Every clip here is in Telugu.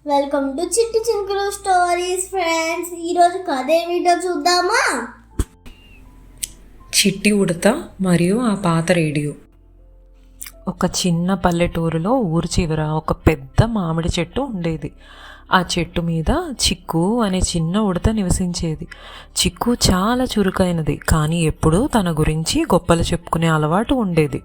వెల్కమ్ టు చిట్టి చినుకులు స్టోరీస్ ఫ్రెండ్స్. ఈరోజు కథ ఏమిటో చూద్దామా? చిట్టి ఉడత మరియు ఆ పాత రేడియో. ఒక చిన్న పల్లెటూరులో ఊరు చివర ఒక పెద్ద మామిడి చెట్టు ఉండేది. ఆ చెట్టు మీద చిక్కు అనే చిన్న ఉడత నివసించేది. చిక్కు చాలా చురుకైనది, కానీ ఎప్పుడూ తన గురించి గొప్పలు చెప్పుకునే అలవాటు ఉండేది.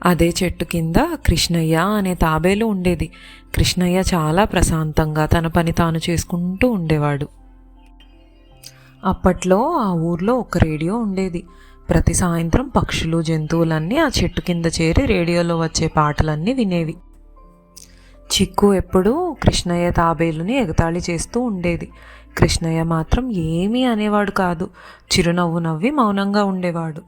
అదే చెట్టు కింద కృష్ణయ్య అనే తాబేలు ఉండేది. కృష్ణయ్య చాలా ప్రశాంతంగా తన పని తాను చేసుకుంటూ ఉండేవాడు. అప్పట్లో ఆ ఊర్లో ఒక రేడియో ఉండేది. ప్రతి సాయంత్రం పక్షులు, జంతువులన్నీ ఆ చెట్టు కింద చేరి రేడియోలో వచ్చే పాటలన్నీ వినేవి. చిక్కు ఎప్పుడూ కృష్ణయ్య తాబేలుని ఎగతాళి చేస్తూ ఉండేది. కృష్ణయ్య మాత్రం ఏమీ అనేవాడు కాదు. చిరునవ్వు నవ్వి మౌనంగా ఉండేవాడు.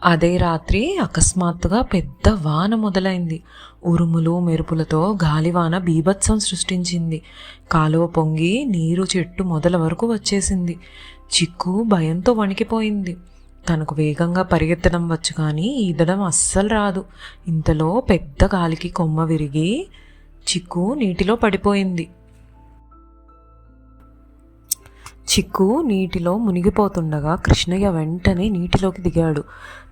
అదే రాత్రి అకస్మాత్తుగా పెద్ద వాన మొదలైంది. ఉరుములు మెరుపులతో గాలివాన బీభత్సం సృష్టించింది. కాలువ పొంగి నీరు చెట్టు మొదల వరకు వచ్చేసింది. చిక్కు భయంతో వణికిపోయింది. తనకు వేగంగా పరిగెత్తడం వచ్చు, కానీ ఈదడం అస్సలు రాదు. ఇంతలో పెద్ద గాలికి కొమ్మ విరిగి చిక్కు నీటిలో పడిపోయింది. చిక్కు నీటిలో మునిగిపోతుండగా కృష్ణయ్య వెంటనే నీటిలోకి దిగాడు.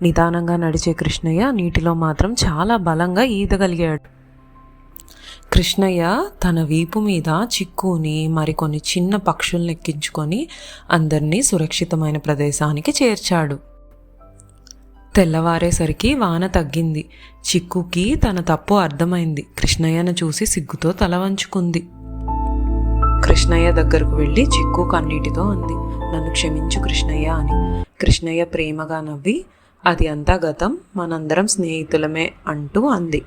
నిదానంగా నడిచే కృష్ణయ్య నీటిలో మాత్రం చాలా బలంగా ఈదగలిగాడు. కృష్ణయ్య తన వీపు మీద చిక్కుని మరికొన్ని చిన్న పక్షుల్ని ఎక్కించుకొని అందరినీ సురక్షితమైన ప్రదేశానికి చేర్చాడు. తెల్లవారేసరికి వాన తగ్గింది. చిక్కుకి తన తప్పు అర్థమైంది. కృష్ణయ్యను చూసి సిగ్గుతో తల వంచుకుంది. కృష్ణయ్య దగ్గరకు వెళ్ళి చిక్కు కన్నీటితో అంది, "నన్ను క్షమించు కృష్ణయ్య" అని. కృష్ణయ్య ప్రేమగా నవ్వి, "అది అంతా గతం, మనందరం స్నేహితులమే" అంటూ అంది.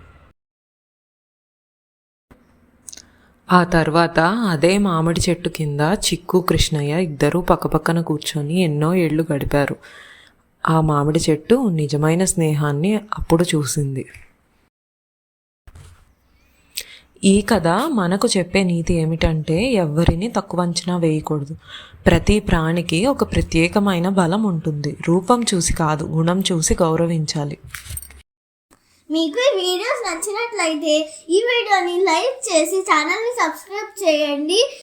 ఆ తర్వాత అదే మామిడి చెట్టు కింద చిక్కు, కృష్ణయ్య ఇద్దరూ పక్కపక్కన కూర్చొని ఎన్నో ఏళ్లు గడిపారు. ఆ మామిడి చెట్టు నిజమైన స్నేహాన్ని అప్పుడు చూసింది. ఈ కథ మనకు చెప్పే నీతి ఏమిటంటే, ఎవ్వరిని తక్కువ అంచనా వేయకూడదు. ప్రతి ప్రాణికి ఒక ప్రత్యేకమైన బలం ఉంటుంది. రూపం చూసి కాదు, గుణం చూసి గౌరవించాలి. మీకు ఈ వీడియోస్ నచ్చినట్లయితే ఈ వీడియోని లైక్ చేసి ఛానల్ని సబ్స్క్రైబ్ చేయండి.